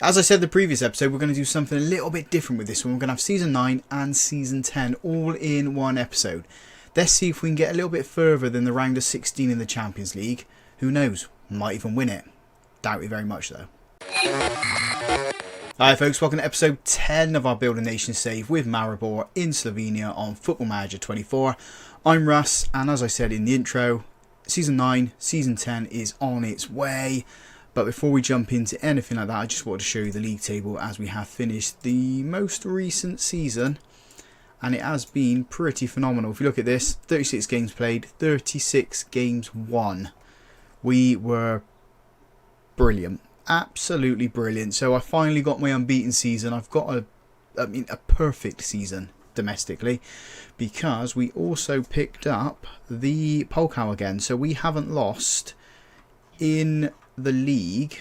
As I said in the previous episode, we're going to do something a little bit different with this one. We're going to have Season 9 and Season 10 all in one episode. Let's see if we can get a little bit further than the round of 16 in the Champions League. Who knows? Might even win it. Doubt it very much though. Hi folks, welcome to episode 10 of our Build a Nation save with Maribor in Slovenia on Football Manager 24. I'm Russ, and as I said in the intro, Season 9, Season 10 is on its way. But before we jump into anything like that, I just wanted to show you the league table as we have finished the most recent season. And it has been pretty phenomenal. If you look at this, 36 games played, 36 games won. We were brilliant. Absolutely brilliant. So I finally got my unbeaten season. I've got a perfect season domestically, because we also picked up the Pokal again. So we haven't lost in the league.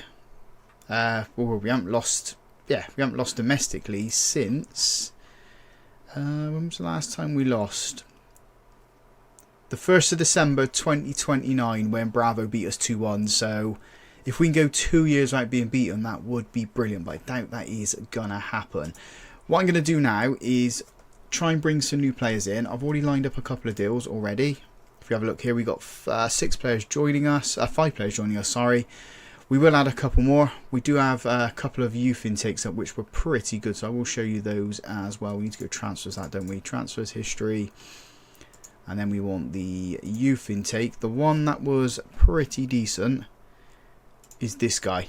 Well, we haven't lost. Yeah, we haven't lost domestically since. When was the last time we lost? The 1st of December 2029, when Bravo beat us 2-1. So if we can go 2 years without being beaten, that would be brilliant. But I doubt that is gonna happen. What I'm gonna do now is try and bring some new players in. I've already lined up a couple of deals already. If you have a look here, we got 5 players joining us. Sorry. We will add a couple more. We do have a couple of youth intakes up, which were pretty good, so I will show you those as well. We need to go transfers that, don't we? Transfers history, and then we want the youth intake. The one that was pretty decent is this guy,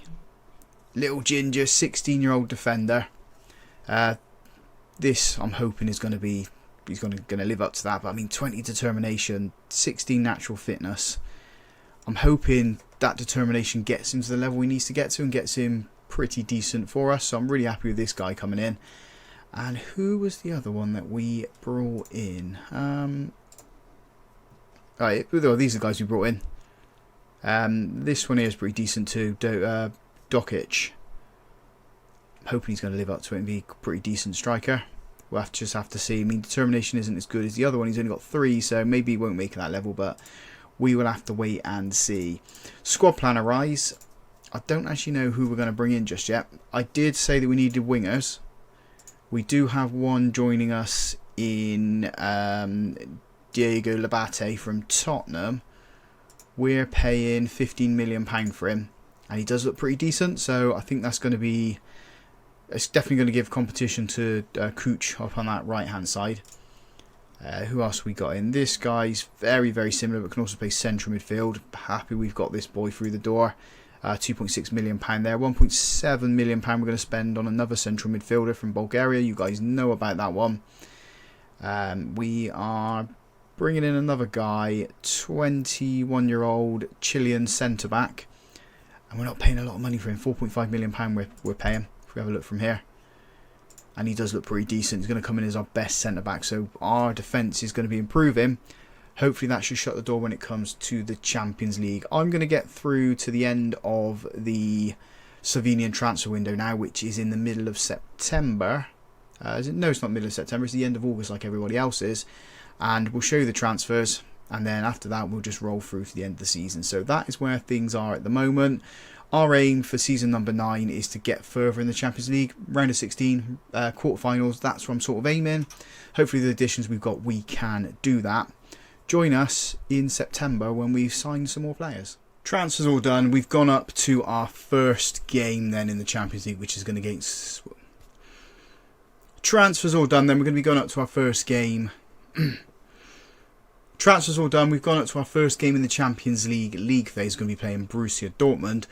little ginger 16-year-old defender. This I'm hoping is going to be, he's going to live up to that. But I mean, 20 determination, 16 natural fitness. I'm hoping that determination gets him to the level he needs to get to and gets him pretty decent for us. So I'm really happy with this guy coming in. And who was the other one that we brought in? Right, well, these are the guys we brought in. This one here is pretty decent too. Roccat. I'm hoping he's going to live up to it and be a pretty decent striker. We'll just have to see. I mean, determination isn't as good as the other one. He's only got 3, so maybe he won't make that level, but we will have to wait and see. Squad planner rise. I don't actually know who we're going to bring in just yet. I did say that we needed wingers. We do have one joining us in Diego Labate from Tottenham. We're paying £15 million for him, and he does look pretty decent. So I think that's going to be. It's definitely going to give competition to Cooch up on that right hand side. Who else we got in? This guy's very, very similar, but can also play central midfield. Happy we've got this boy through the door. £2.6 million there. £1.7 million we're going to spend on another central midfielder from Bulgaria. You guys know about that one. We are bringing in another guy, 21-year-old Chilean centre-back. And we're not paying a lot of money for him. £4.5 million we're paying, if we have a look from here. And he does look pretty decent. He's going to come in as our best centre-back. So our defence is going to be improving. Hopefully that should shut the door when it comes to the Champions League. I'm going to get through to the end of the Slovenian transfer window now, which is in the middle of September. No, it's not middle of September. It's the end of August like everybody else is. And we'll show you the transfers. And then after that, we'll just roll through to the end of the season. So that is where things are at the moment. Our aim for season number 9 is to get further in the Champions League. Round of 16, quarterfinals, that's where I'm sort of aiming. Hopefully the additions we've got, we can do that. Join us in September when we've signed some more players. Transfers all done. We've gone up to our first game then in the Champions League, which is going to against... Transfers all done then. We're going to be going up to our first game. Transfers all done. We've gone up to our first game in the Champions League phase. We're going to be playing Borussia Dortmund.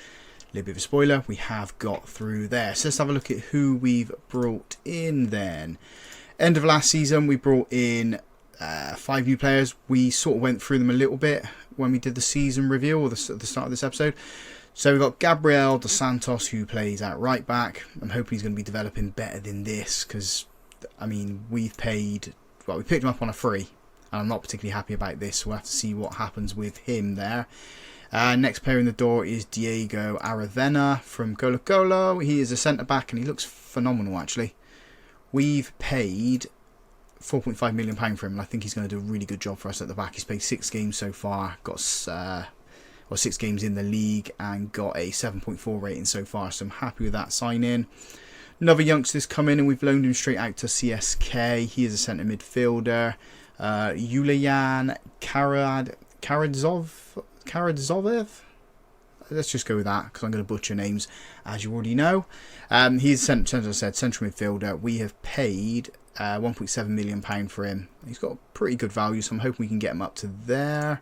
A little bit of a spoiler, we have got through there. So let's have a look at who we've brought in then. End of last season, we brought in 5 new players. We sort of went through them a little bit when we did the season review, or the start of this episode. So we've got Gabriel dos Santos, who plays at right back. I'm hoping he's going to be developing better than this, because, I mean, we picked him up on a free. And I'm not particularly happy about this. We'll have to see what happens with him there. Next player in the door is Diego Aravena from Colo Colo. He is a centre-back and he looks phenomenal, actually. We've paid £4.5 million for him, and I think he's going to do a really good job for us at the back. He's played 6 games so far. Got or 6 games in the league and got a 7.4 rating so far, so I'm happy with that sign-in. Another youngster's come in and we've loaned him straight out to CSK. He is a centre midfielder. Yulian Karadzovev? Let's just go with that because I'm going to butcher names, as you already know. He's, as I said, central midfielder. We have paid £1.7 million for him. He's got a pretty good value, so I'm hoping we can get him up to there.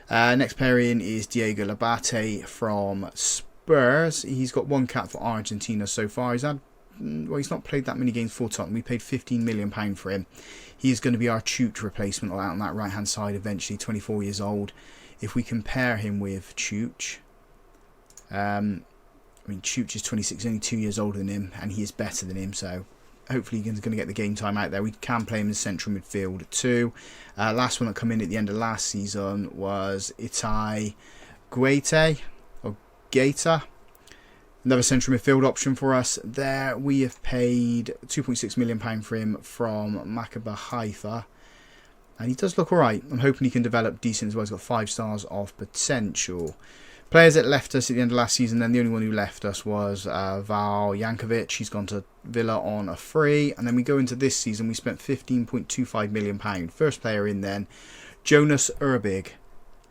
Next player in is Diego Labate from Spurs. He's got 1 cap for Argentina so far. He's not played that many games for Tottenham. We paid £15 million for him. He's going to be our Chooch replacement out on that right hand side eventually, 24 years old. If we compare him with Chooch, Chooch is 26, only 2 years older than him, and he is better than him, so hopefully he's going to get the game time out there. We can play him in central midfield too. Last one that come in at the end of last season was Itai Guete, or Gaeta. Another central midfield option for us there. We have paid £2.6 million for him from Maccabi Haifa. And he does look alright. I'm hoping he can develop decent as well. He's got 5 stars of potential. Players that left us at the end of last season, then the only one who left us was Val Jankovic. He's gone to Villa on a free. And then we go into this season, we spent £15.25 million. First player in then, Jonas Urbig,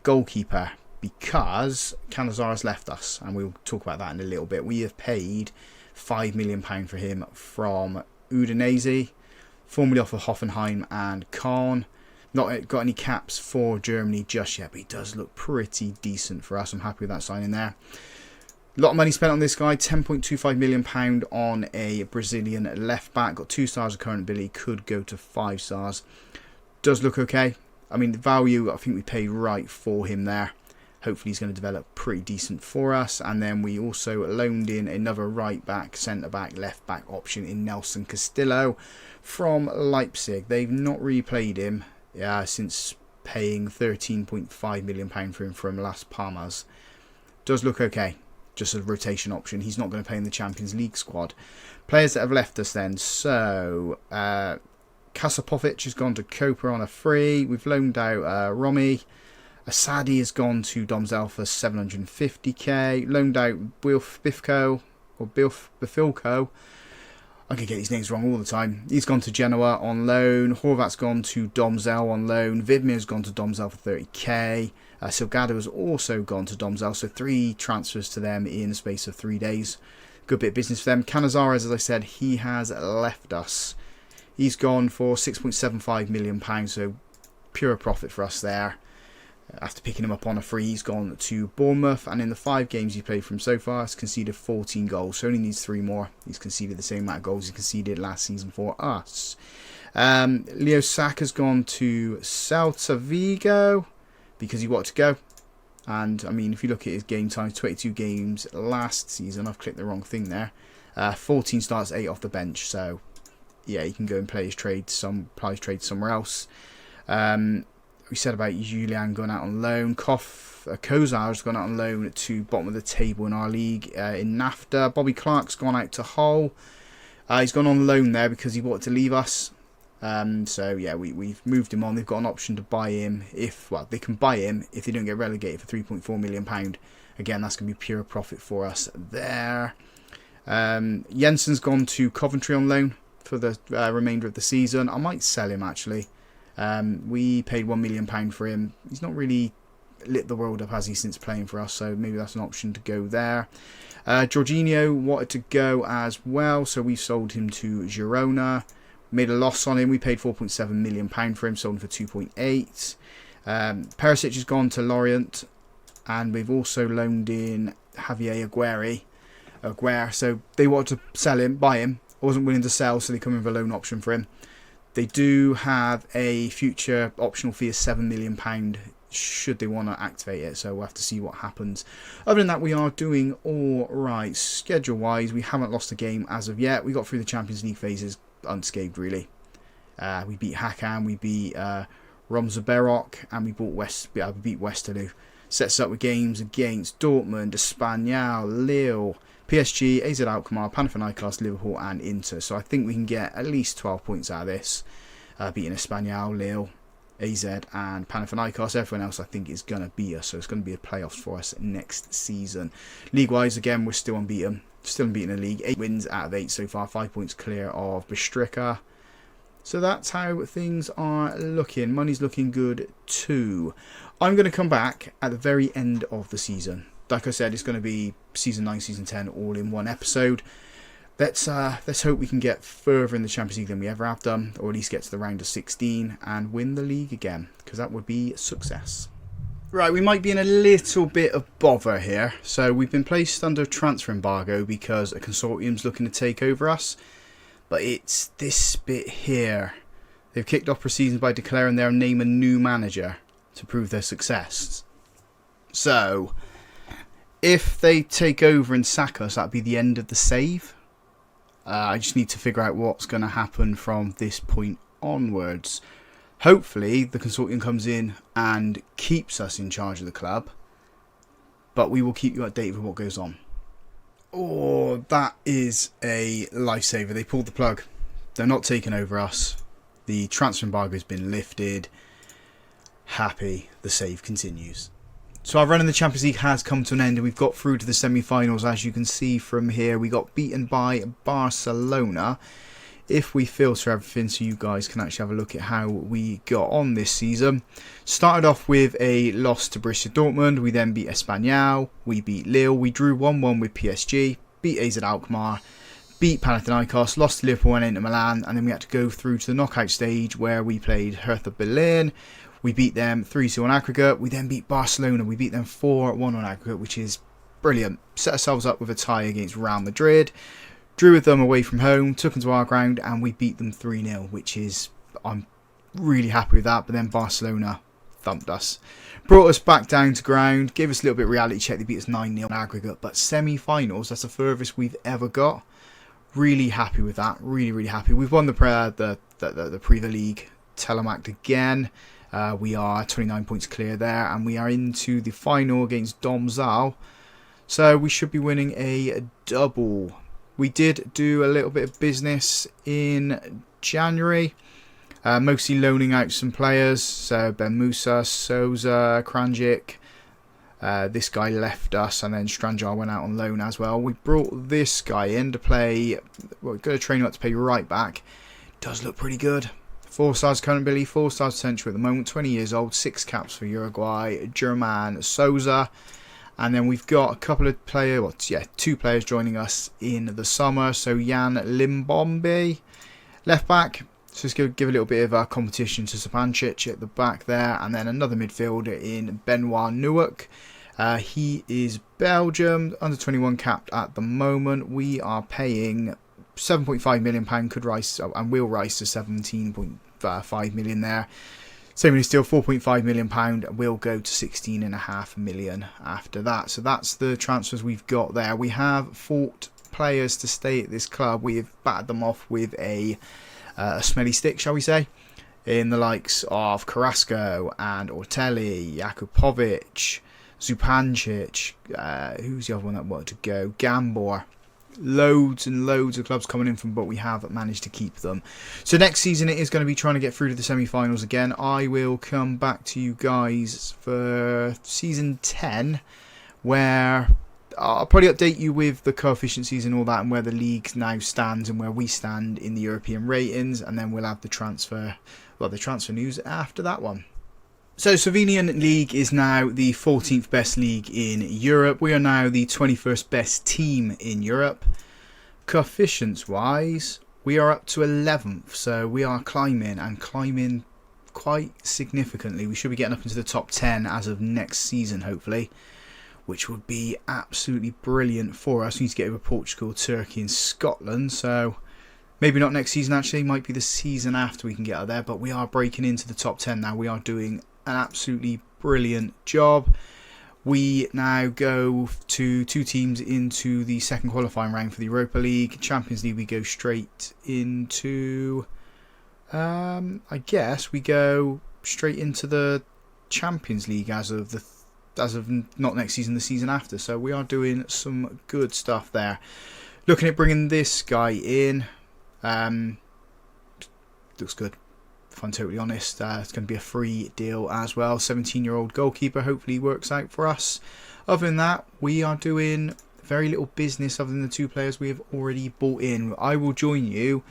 goalkeeper, because Canizares left us. And we'll talk about that in a little bit. We have paid £5 million for him from Udinese, formerly off of Hoffenheim and Caen. Not got any caps for Germany just yet, but he does look pretty decent for us. I'm happy with that signing there. A lot of money spent on this guy, £10.25 million on a Brazilian left back. Got 2 stars of current ability, could go to 5 stars. Does look okay. I mean, the value, I think we paid right for him there. Hopefully he's going to develop pretty decent for us. And then we also loaned in another right back, centre back, left back option in Nelson Castillo from Leipzig. They've not really played him since paying £13.5 million for him from Las Palmas. Does look okay. Just a rotation option. He's not going to play in the Champions League squad. Players that have left us then. So, Kasapovic has gone to Copa on a free. We've loaned out Romy. Asadi has gone to Domzell for 750k. Loaned out Bifilco. I can get these names wrong all the time. He's gone to Genoa on loan. Horvat's gone to Domzell on loan. Vidmir's gone to Domzell for 30k. Silgado has also gone to Domzell. So 3 transfers to them in the space of 3 days. Good bit of business for them. Canizares, as I said, he has left us. He's gone for £6.75 million. So pure profit for us there. After picking him up on a free, he's gone to Bournemouth, and in the 5 games he's played from so far, he's conceded 14 goals. So only needs 3 more. He's conceded the same amount of goals he conceded last season for us. Leo Saka's gone to Celta Vigo because he wanted to go. And I mean, if you look at his game times, 22 games last season. I've clicked the wrong thing there. 14 starts, 8 off the bench. So yeah, he can go and play his trade somewhere else. We said about Julian going out on loan. Kozar has gone out on loan to bottom of the table in our league in NAFTA. Bobby Clark's gone out to Hull. He's gone on loan there because he wanted to leave us. So yeah, we've moved him on. They've got an option to buy him they can buy him if they don't get relegated for £3.4 million. Again, that's going to be pure profit for us there. Jensen's gone to Coventry on loan for the remainder of the season. I might sell him actually. We paid £1 million for him. He's not really lit the world up, has he, since playing for us, so maybe that's an option to go there. Jorginho wanted to go as well, so we sold him to Girona. Made a loss on him. We paid £4.7 million for him, sold him for 2.8. Perisic has gone to Lorient, and we've also loaned in Javier Aguirre. So they wanted to buy him. I wasn't willing to sell, so they come in with a loan option for him. They do have a future optional fee of £7 million should they want to activate it, so we'll have to see what happens. Other than that, we are doing all right. Schedule-wise, we haven't lost a game as of yet. We got through the Champions League phases unscathed, really. We beat Hakan, we beat Romzaberok, and we beat Westerlo. Sets up with games against Dortmund, Espanyol, Lille, PSG, AZ Alkmaar, Panathinaikos, Liverpool and Inter. So I think we can get at least 12 points out of this. Beating Espanyol, Lille, AZ and Panathinaikos. Everyone else I think is going to beat us, so it's going to be a playoffs for us next season. League-wise, again, we're still unbeaten. Still unbeaten in the league. 8 wins out of 8 so far, 5 points clear of Bistrica. So that's how things are looking. Money's looking good too. I'm going to come back at the very end of the season. Like I said, it's going to be Season 9, Season 10 all in one episode. Let's hope we can get further in the Champions League than we ever have done, or at least get to the round of 16 and win the league again, because that would be success. Right, we might be in a little bit of bother here. So we've been placed under transfer embargo because a consortium's looking to take over us. But it's this bit here. They've kicked off proceedings by declaring they'll name a new manager to prove their success. So, if they take over and sack us, that'd be the end of the save. I just need to figure out what's going to happen from this point onwards. Hopefully, the consortium comes in and keeps us in charge of the club. But we will keep you updated with what goes on. Oh, that is a lifesaver. They pulled the plug. They're not taking over us. The transfer embargo has been lifted. Happy. The save continues. So our run in the Champions League has come to an end, and we've got through to the semi-finals. As you can see from here, we got beaten by Barcelona. If we filter everything so you guys can actually have a look at how we got on this season. Started off with a loss to Borussia Dortmund. We then beat Espanyol. We beat Lille. We drew 1-1 with PSG. Beat AZ Alkmaar. Beat Panathinaikos. Lost to Liverpool and Inter Milan. And then we had to go through to the knockout stage where we played Hertha Berlin. We beat them 3-2 on aggregate. We then beat Barcelona. We beat them 4-1 on aggregate, which is brilliant. Set ourselves up with a tie against Real Madrid. Drew with them away from home, took them to our ground, and we beat them 3-0, which is, I'm really happy with that. But then Barcelona thumped us. Brought us back down to ground, gave us a little bit of reality check. They beat us 9-0 on aggregate, but semi-finals, that's the furthest we've ever got. Really happy with that, really, really happy. We've won the Premier League Telemac again. We are 29 points clear there, and we are into the final against Domzal. So we should be winning a double. We did do a little bit of business in January, mostly loaning out some players. So Ben Musa, Souza, Kranjic. This guy left us, and then Stranjar went out on loan as well. We brought this guy in to play. Well, we're going to train him up to play right back. Does look pretty good. 4 stars current ability, 4 stars potential at the moment. 20 years old, 6 caps for Uruguay. German Souza. And then we've got a couple of players, well, yeah, 2 players joining us in the summer. So Jan Limbombe, left back. So let's give a little bit of competition to Sapancic at the back there. And then another midfielder in Benoit Nouak. He is Belgium, under 21 capped at the moment. We are paying £7.5 million, could rise and will rise to 17.5 million there. Same as still, £4.5 million will go to 16.5 million after that. So that's the transfers we've got there. We have fought players to stay at this club. We have battered them off with a smelly stick, shall we say, in the likes of Carrasco and Ortelli, Jakupovic, Zupancic, who's the other one that wanted to go? Gambor. Loads and loads of clubs coming in from, but we have managed to keep them. So next season it is going to be trying to get through to the semi-finals again. I will come back to you guys for season 10, where I'll probably update you with the coefficiencies and all that, and where the league now stands and where we stand in the European ratings, and then we'll have the transfer news after that one. So Slovenian League is now the 14th best league in Europe. We are now the 21st best team in Europe. Coefficients wise, we are up to 11th. So we are climbing, and climbing quite significantly. We should be getting up into the top 10 as of next season, hopefully, which would be absolutely brilliant for us. We need to get over Portugal, Turkey and Scotland. So maybe not next season, actually. Might be the season after we can get out there. But we are breaking into the top 10 now. We are doing an absolutely brilliant job. We now go to 2 teams into the second qualifying round for the Europa League. Champions League, we go straight into I guess we go straight into the Champions League as of not next season, the season after. So we are doing some good stuff there. Looking at bringing this guy in, looks good. if I'm totally honest. It's going to be a free deal as well. 17-year-old goalkeeper, hopefully works out for us. Other than that, we are doing very little business other than the 2 players we have already bought in. I will join you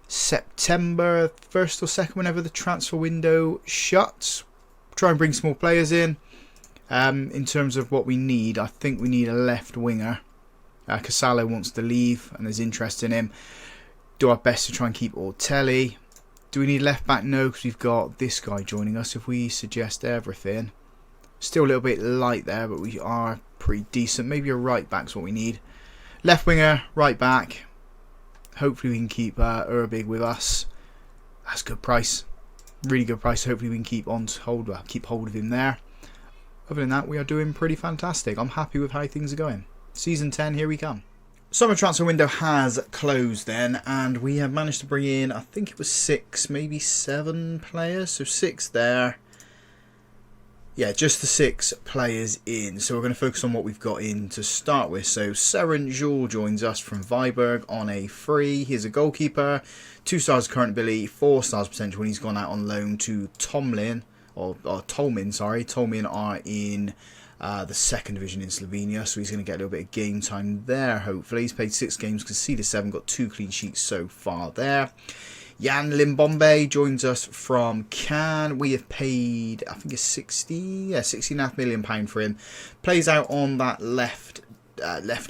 September 1st or 2nd, whenever the transfer window shuts. Try and bring some more players in. In terms of what we need, I think we need a left winger. Casalo wants to leave and there's interest in him. Do our best to try and keep Ortelli. Do we need left back? No, because we've got this guy joining us. If we suggest everything, still a little bit light there, but we are pretty decent. Maybe a right back's what we need. Left winger, right back. Hopefully we can keep Urbig with us. That's a good price, really good price. Hopefully we can keep hold of him there. Other than that, we are doing pretty fantastic. I'm happy with how things are going. Season 10, here we come. Summer transfer window has closed then, and we have managed to bring in, I think it was 6, maybe 7 players. So 6 there. Yeah, just the 6 players in. So we're going to focus on what we've got in to start with. So Seren Joule joins us from Viborg on a free. He's a goalkeeper. 2 stars current ability, 4 stars potential, and he's gone out on loan to Tolmin, sorry. Tolmin are in the 2nd division in Slovenia, so he's going to get a little bit of game time there, hopefully. He's played 6 games, conceded 7, got 2 clean sheets so far there. Jan Limbombe joins us from Cannes. We have paid, I think it's 16.5 million pound for him. Plays out on that left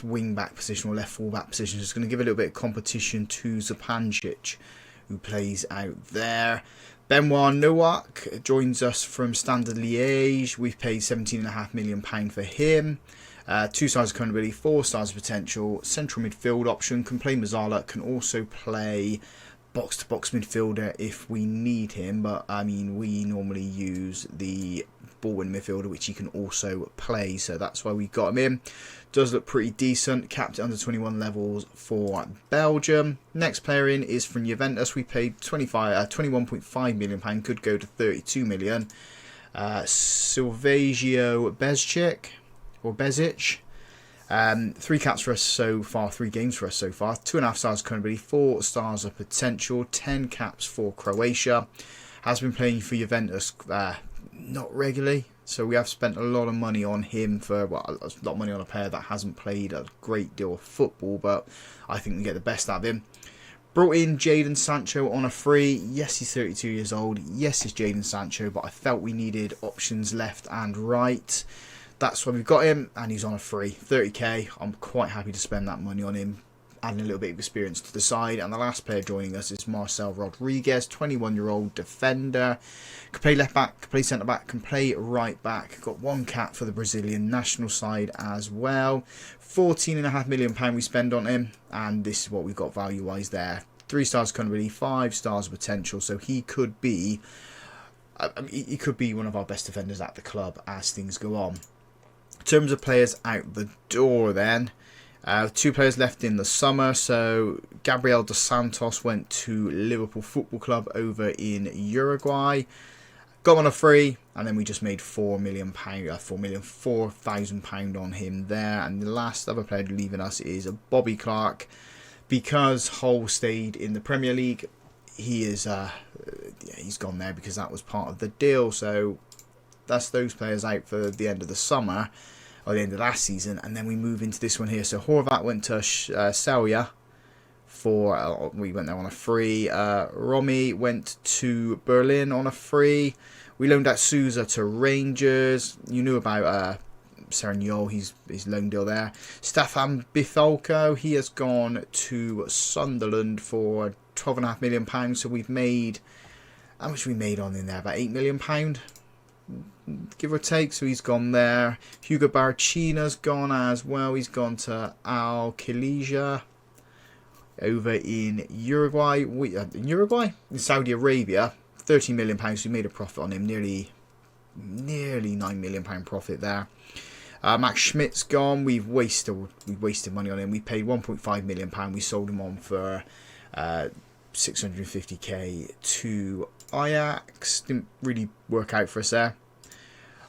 wing back position or left full back position. It's going to give a little bit of competition to Zupancic, who plays out there. Benoit Nowak joins us from Standard Liège. We've paid £17.5 million for him. 2 stars of current ability, 4 stars of potential. Central midfield option. Can play Mazzala. Can also play box-to-box midfielder if we need him. But, I mean, we normally use the ball-winning midfielder, which he can also play. So that's why we got him in. Does look pretty decent. Capped at under 21 levels for Belgium. Next player in is from Juventus. We paid £21.5 million. Could go to £32 million. Silvagio Bezic. 3 caps for us so far, 3 games for us so far. 2.5 stars current ability, 4 stars of potential, 10 caps for Croatia. Has been playing for Juventus not regularly, so we have spent a lot of money on him for, well, a lot of money on a player that hasn't played a great deal of football, but I think we get the best out of him. Brought in Jadon Sancho on a free. Yes, he's 32 years old. Yes, it's Jadon Sancho, but I felt we needed options left and right. That's why we've got him, and he's on a free. 30k. I'm quite happy to spend that money on him, adding a little bit of experience to the side. And the last player joining us is Marcel Rodriguez, 21-year-old defender. Can play left back, can play centre back, can play right back. Got 1 cap for the Brazilian national side as well. £14.5 million we spend on him, and this is what we've got value-wise there. 3 stars current ability, 5 stars of potential, so he could be one of our best defenders at the club as things go on. In terms of players out the door then, 2 players left in the summer. So Gabriel dos Santos went to Liverpool Football Club over in Uruguay. Got on a free, and then we just made £4,000 on him there. And the last other player leaving us is Bobby Clark. Because Hull stayed in the Premier League, he's gone there because that was part of the deal. So that's those players out for the end of the summer, or the end of last season, and then we move into this one here. So Horvat went to Celje for, we went there on a free. Romy went to Berlin on a free. We loaned out Souza to Rangers. You knew about Seren Joule, his loan deal there. Stefan Bitholko, he has gone to Sunderland for £12.5 million. So we've made, how much we made on in there? About £8 million, give or take. So he's gone there. Hugo Barachina's gone as well. He's gone to Al Khaleejah over in Uruguay. In Saudi Arabia, £13 million. So we made a profit on him, nearly £9 million profit there. Max Schmidt's gone. We've wasted money on him. We paid £1.5 million. We sold him on for 650k to Ajax. Didn't really work out for us there.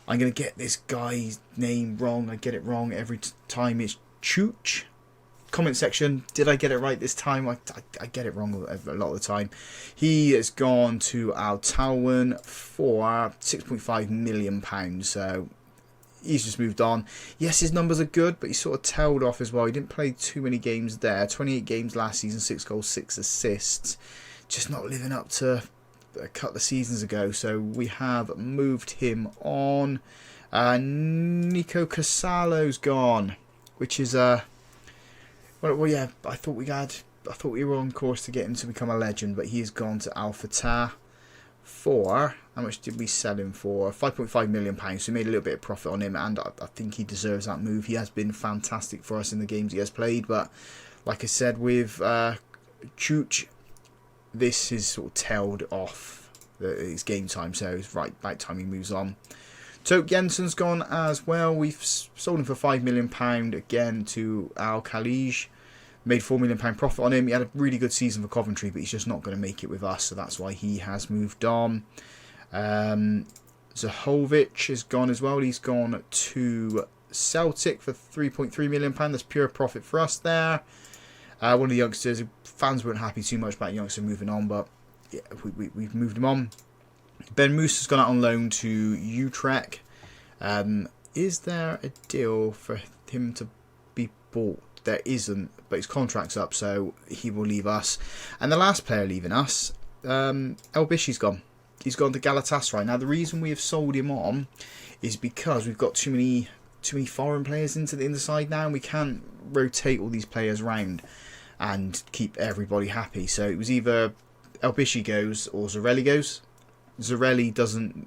I'm going to get this guy's name wrong. I get it wrong every time. It's Chooch. comment section, did I get it right this time? I get it wrong a lot of the time. He has gone to Al Talwyn for £6.5 million, so he's just moved on. Yes, his numbers are good, but he sort of tailed off as well. He didn't play too many games there. 28 games last season, 6 goals, 6 assists. Just not living up to a couple of seasons ago, so we have moved him on. Nico Casalo's gone, which is well, yeah, I thought we were on course to get him to become a legend, but he's gone to Al Fatah for, how much did we sell him for? £5.5 million. So we made a little bit of profit on him, and I think he deserves that move. He has been fantastic for us in the games he has played, but like I said with Chooch, this is sort of tailed off his game time, so it's right time he moves on. So Jensen's gone as well. We've sold him for £5 million again to Al Khalij. Made £4 million profit on him. He had a really good season for Coventry, but he's just not going to make it with us, so that's why he has moved on. Zahovic has gone as well. He's gone to Celtic for £3.3 million. That's pure profit for us there. One of the youngsters, fans weren't happy too much about youngster moving on, but yeah, we've moved him on. Ben Moose has gone out on loan to Utrecht. Is there a deal for him to be bought? There isn't, but his contract's up, so he will leave us. And the last player leaving us, El Bishi's gone. He's gone to Galatasaray. Now, the reason we have sold him on is because we've got too many foreign players into the inside now, and we can't rotate all these players around and keep everybody happy. So it was either El Bishi goes or Zarelli goes. Zarelli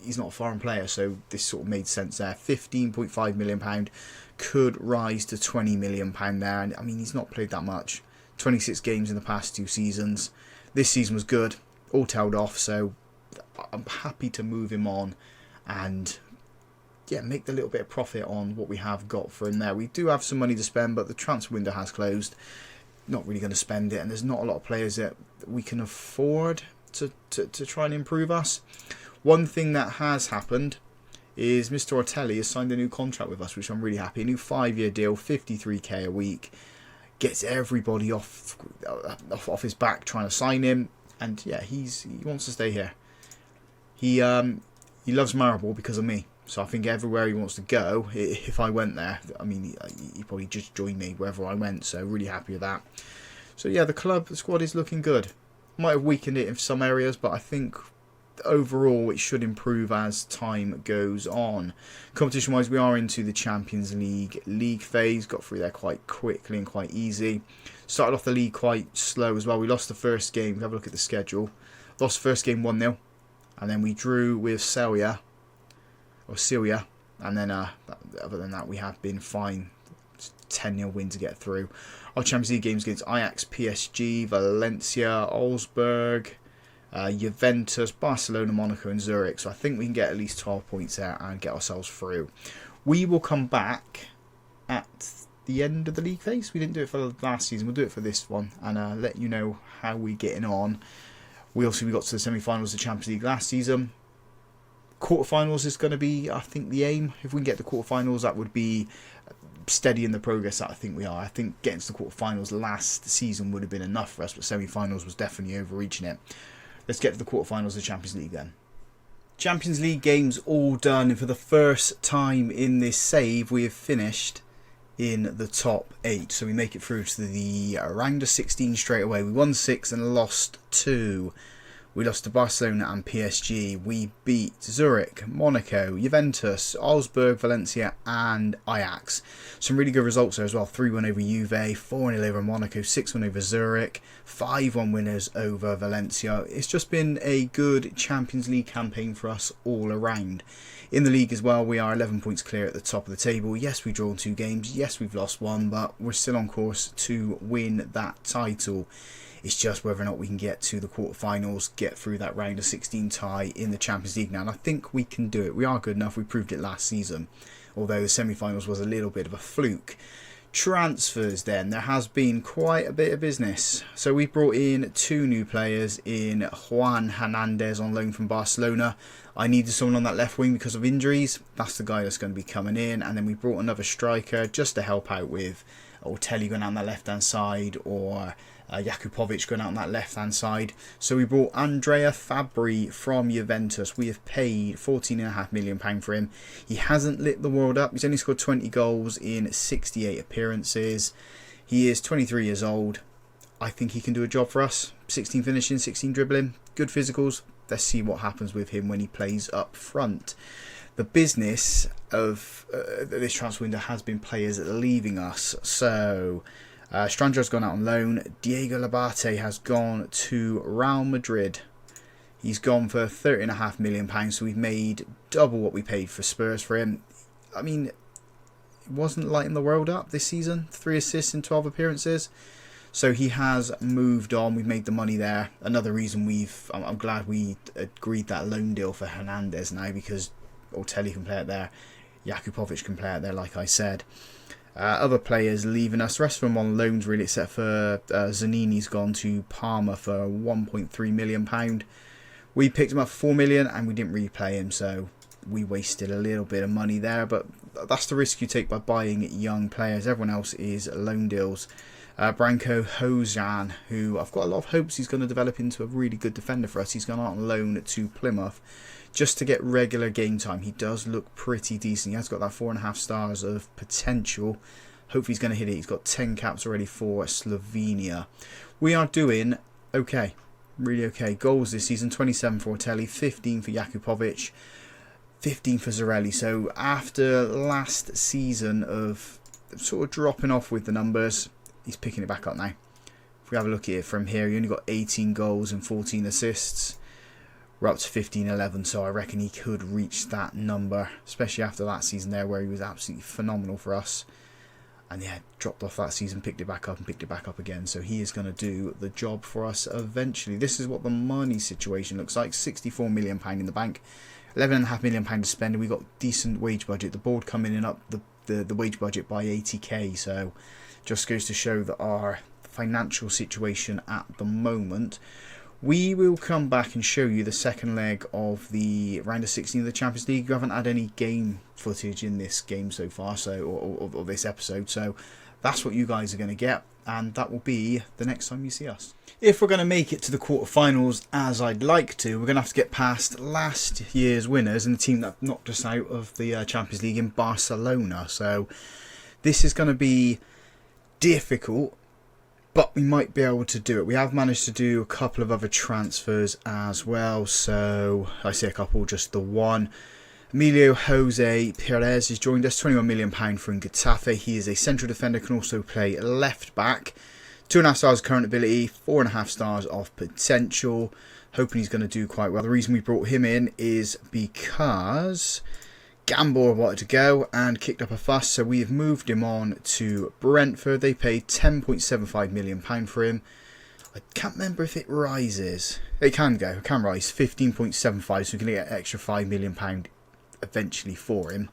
he's not a foreign player, so this sort of made sense there. £15.5 million could rise to £20 million there, and I mean, he's not played that much. 26 games in the past 2 seasons. This season was good, all tailed off, so I'm happy to move him on and yeah, make the little bit of profit on what we have got for him there. We do have some money to spend, but the transfer window has closed. Not really going to spend it, and there's not a lot of players that we can afford to try and improve us. One thing that has happened is Mr. Ortelli has signed a new contract with us, which I'm really happy. A new 5-year deal, 53k a week. Gets everybody off his back trying to sign him, and yeah, he wants to stay here. He loves Maribor because of me. So I think everywhere he wants to go, if I went there, I mean, he'd probably just join me wherever I went. So really happy with that. So yeah, the squad is looking good. Might have weakened it in some areas, but I think overall it should improve as time goes on. Competition wise, we are into the Champions League phase. Got through there quite quickly and quite easy. Started off the league quite slow as well. We lost the first game. Have a look at the schedule. Lost the first game 1-0, and then we drew with Celia, and then other than that we have been fine. 10-0 win to get through. Our Champions League games against Ajax, PSG, Valencia, Augsburg, Juventus, Barcelona, Monaco and Zurich. So I think we can get at least 12 points there and get ourselves through. We will come back at the end of the league phase. We didn't do it for last season. We'll do it for this one and let you know how we're getting on. We got to the semi-finals of the Champions League last season. Quarterfinals is going to be, I think, the aim. If we can get the quarterfinals, that would be steady in the progress that I think we are. I think getting to the quarterfinals last season would have been enough for us, but semi-finals was definitely overreaching it. Let's get to the quarterfinals of the Champions League then. Champions League games all done, and for the first time in this save, we have finished in the top 8. So we make it through to the round of 16 straight away. We won 6 and lost 2. We lost to Barcelona and PSG. We beat Zurich, Monaco, Juventus, Augsburg, Valencia and Ajax. Some really good results there as well. 3-1 over Juve, 4-0 over Monaco, 6-1 over Zurich, 5-1 winners over Valencia. It's just been a good Champions League campaign for us all around. In the league as well, we are 11 points clear at the top of the table. Yes, we've drawn 2 games. Yes, we've lost 1, but we're still on course to win that title. It's just whether or not we can get to the quarterfinals, get through that round of 16 tie in the Champions League now. And I think we can do it. We are good enough. We proved it last season, although the semi-finals was a little bit of a fluke. Transfers then. There has been quite a bit of business. So we brought in 2 new players in Juan Hernandez on loan from Barcelona. I needed someone on that left wing because of injuries. That's the guy that's going to be coming in. And then we brought another striker just to help out with Ortelli going out on that left-hand side, or Jakupovic going out on that left-hand side. So we brought Andrea Fabbri from Juventus. We have paid £14.5 million for him. He hasn't lit the world up. He's only scored 20 goals in 68 appearances. He is 23 years old. I think he can do a job for us. 16 finishing, 16 dribbling, good physicals. Let's see what happens with him when he plays up front. The business of this transfer window has been players leaving us. So Strandra's gone out on loan. Diego Labate has gone to Real Madrid. He's gone for £30.5 million. So we've made double what we paid for Spurs for him. I mean, it wasn't lighting the world up this season. 3 assists in 12 appearances. So he has moved on. We've made the money there. Another reason I'm glad we agreed that loan deal for Hernandez now, because Ortelli can play it there. Jakupovic can play it there, like I said. Other players leaving us. The rest of them on loans, really, except for Zanini's gone to Parma for £1.3 million. We picked him up for £4 million and we didn't replay him, so we wasted a little bit of money there. But that's the risk you take by buying young players. Everyone else is loan deals. Branko Hozan, who I've got a lot of hopes he's going to develop into a really good defender for us. He's gone out on loan to Plymouth just to get regular game time. He does look pretty decent. He has got that 4.5 stars of potential. Hopefully he's going to hit it. He's got 10 caps already for Slovenia. We are doing okay. Really okay. Goals this season, 27 for Ortelli, 15 for Jakupovic, 15 for Zarelli. So after last season of sort of dropping off with the numbers, he's picking it back up now. If we have a look at it from here, he only got 18 goals and 14 assists. We're up to 15-11, so I reckon he could reach that number, especially after that season there where he was absolutely phenomenal for us. And yeah, dropped off that season, picked it back up and picked it back up again. So he is going to do the job for us eventually. This is what the money situation looks like. £64 million in the bank, £11.5 million to spend, and we got decent wage budget. The board coming in up the wage budget by 80k, so just goes to show that our financial situation at the moment. We will come back and show you the second leg of the round of 16 of the Champions League. You haven't had any game footage in this game so far, or this episode, so that's what you guys are going to get, and that will be the next time you see us. If we're going to make it to the quarterfinals, as I'd like to, we're going to have to get past last year's winners and the team that knocked us out of the Champions League in Barcelona. So this is going to be difficult, but we might be able to do it. We have managed to do a couple of other transfers as well. So I say a couple, just the one. Emilio Jose Perez has joined us, £21 million from Getafe. He is a central defender, can also play left back. 2.5 stars current ability, 4.5 stars of potential. Hoping he's going to do quite well. The reason we brought him in is because Gambor wanted to go and kicked up a fuss, so we have moved him on to Brentford. They paid £10.75 million for him. I can't remember if it rises. It can rise, 15.75, so we can get an extra £5 million eventually for him.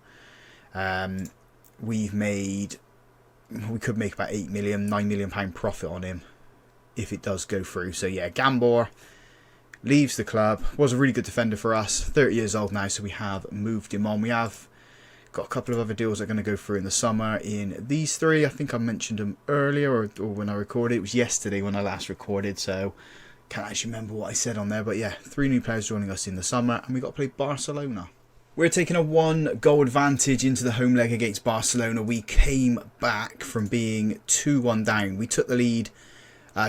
We could make about £8 million, £9 million profit on him if it does go through. So yeah, Gambor leaves the club. Was a really good defender for us. 30 years old now, so we have moved him on. We have got a couple of other deals that are going to go through in the summer in these three. I think I mentioned them earlier or when I recorded. It was yesterday when I last recorded, so can't actually remember what I said on there. But yeah, 3 new players joining us in the summer, and we got to play Barcelona. We're taking a 1-goal advantage into the home leg against Barcelona. We came back from being 2-1 down. We took the lead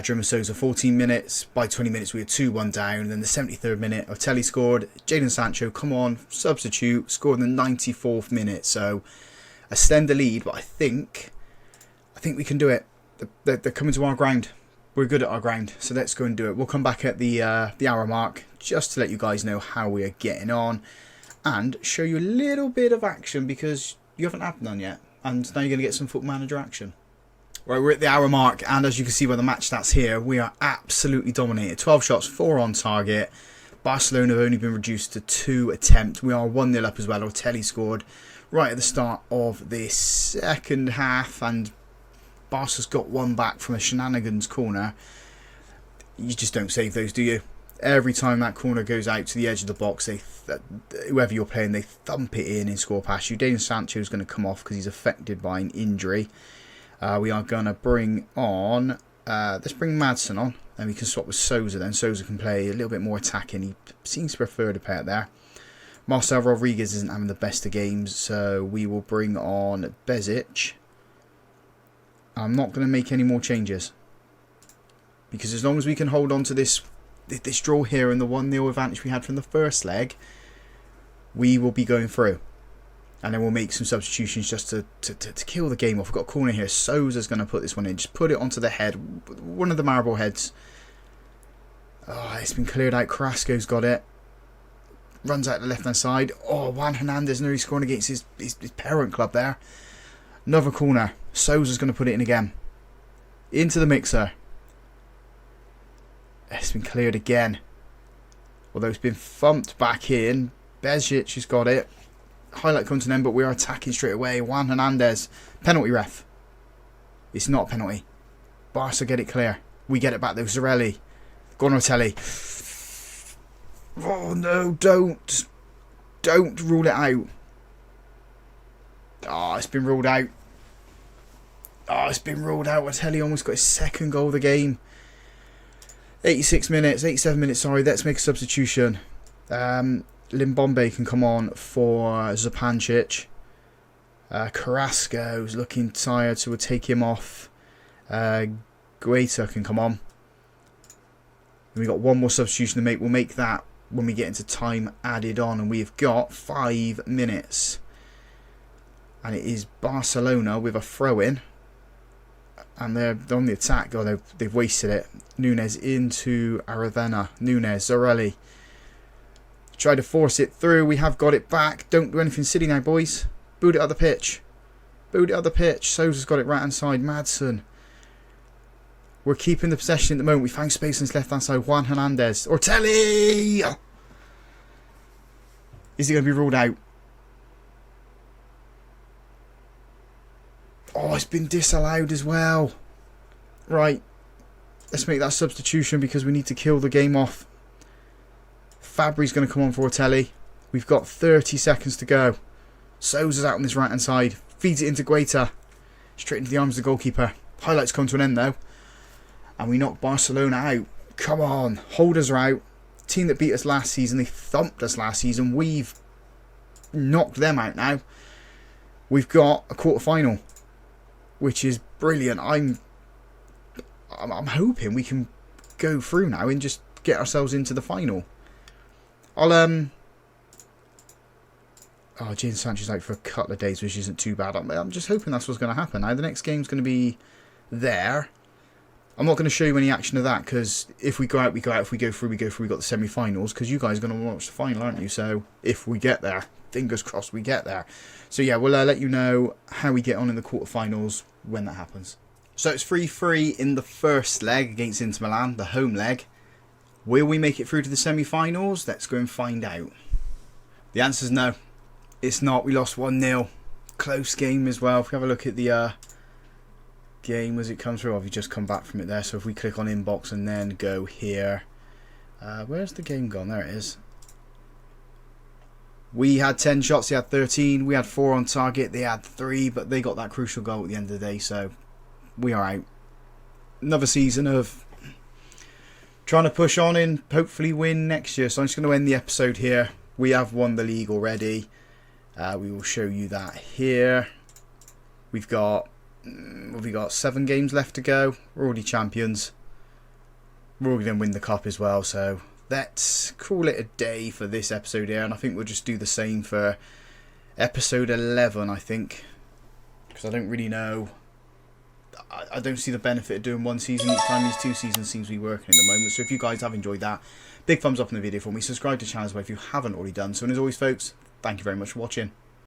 during Sousa 14 minutes. By 20 minutes, we were 2-1 down. And then the 73rd minute, Ortelli scored. Jadon Sancho, come on, substitute, scored in the 94th minute. So, extend the lead, but I think we can do it. They're coming to our ground. We're good at our ground, so let's go and do it. We'll come back at the hour mark just to let you guys know how we are getting on and show you a little bit of action because you haven't had none yet. And now you're going to get some Football Manager action. Right, we're at the hour mark, and as you can see by the match stats here, we are absolutely dominated. 12 shots, 4 on target. Barcelona have only been reduced to 2 attempts. We are 1-0 up as well. Ortelli scored right at the start of this second half, and Barca's got one back from a shenanigans corner. You just don't save those, do you? Every time that corner goes out to the edge of the box, whoever you're playing, they thump it in and score past you. Jadon Sancho is going to come off because he's affected by an injury. We are going to bring on... let's bring Madsen on. And we can swap with Souza then. Souza can play a little bit more attacking. He seems to prefer to play it there. Marcel Rodriguez isn't having the best of games. So we will bring on Bezic. I'm not going to make any more changes. Because as long as we can hold on to this draw here and the 1-0 advantage we had from the first leg, we will be going through. And then we'll make some substitutions just to kill the game off. We've got a corner here. Souza's going to put this one in. Just put it onto the head. One of the Maribor heads. Oh, it's been cleared out. Carrasco's got it. Runs out the left-hand side. Oh, Juan Hernandez nearly scoring against his parent club there. Another corner. Souza's going to put it in again. Into the mixer. It's been cleared again. Although it's been thumped back in. Bezic has got it. Highlight comes to an end, but we are attacking straight away. Juan Hernandez. Penalty ref. It's not a penalty. Barca get it clear. We get it back though. Zarelli. Gonratelli. Oh no, don't. Don't rule it out. Oh, it's been ruled out. Oh, it's been ruled out. Gonratelli almost got his second goal of the game. 86 minutes, 87 minutes, sorry. Let's make a substitution. Limbombe can come on for Zupancic. Carrasco's looking tired, so we'll take him off. Guaita can come on. And we've got one more substitution to make. We'll make that when we get into time added on. And we've got 5 minutes. And it is Barcelona with a throw-in. And they're on the attack. Oh, they've wasted it. Nunes into Aravena. Nunes, Zarelli. Try to force it through. We have got it back. Don't do anything silly now, boys. Boot it up the pitch. Boot it up the pitch. Souza's got it right hand side. Madsen. We're keeping the possession at the moment. We found space on his left hand side. Juan Hernandez. Ortelli! Is he going to be ruled out? Oh, it's been disallowed as well. Right. Let's make that substitution because we need to kill the game off. Fabri's going to come on for Ortelli. We've got 30 seconds to go. Souza's out on this right hand side. Feeds it into Guaita. Straight into the arms of the goalkeeper. Highlights come to an end though. And we knock Barcelona out. Come on. Holders are out. Team that beat us last season. They thumped us last season. We've knocked them out now. We've got a quarter-final. Which is brilliant. I'm hoping we can go through now and just get ourselves into the final. Oh, Jadon Sancho's out for a couple of days, which isn't too bad. I'm just hoping that's what's going to happen. Now, the next game's going to be there. I'm not going to show you any action of that, because if we go out, we go out. If we go through, we go through. We've got the semi-finals, because you guys are going to watch the final, aren't you? So, if we get there, fingers crossed we get there. So, yeah, we'll let you know how we get on in the quarterfinals when that happens. So, it's 3-3 in the first leg against Inter Milan, the home leg. Will we make it through to the semi-finals? Let's go and find out. The answer is no. It's not. We lost 1-0. Close game as well. If we have a look at the game as it comes through, I've just come back from it there. So if we click on inbox and then go here. Where's the game gone? There it is. We had 10 shots. They had 13. We had 4 on target. They had 3. But they got that crucial goal at the end of the day. So we are out. Another season of trying to push on and hopefully win next year. So I'm just going to end the episode here. We have won the league already. We will show you that here. We've got 7 games left to go. We're already champions. We're already going to win the cup as well. So let's call it a day for this episode here. And I think we'll just do the same for episode 11, I think. Because I don't really know. I don't see the benefit of doing one season each time. These 2 seasons seems to be working at the moment. So if you guys have enjoyed that, big thumbs up on the video for me. Subscribe to the channel as well if you haven't already done so. And as always, folks, thank you very much for watching.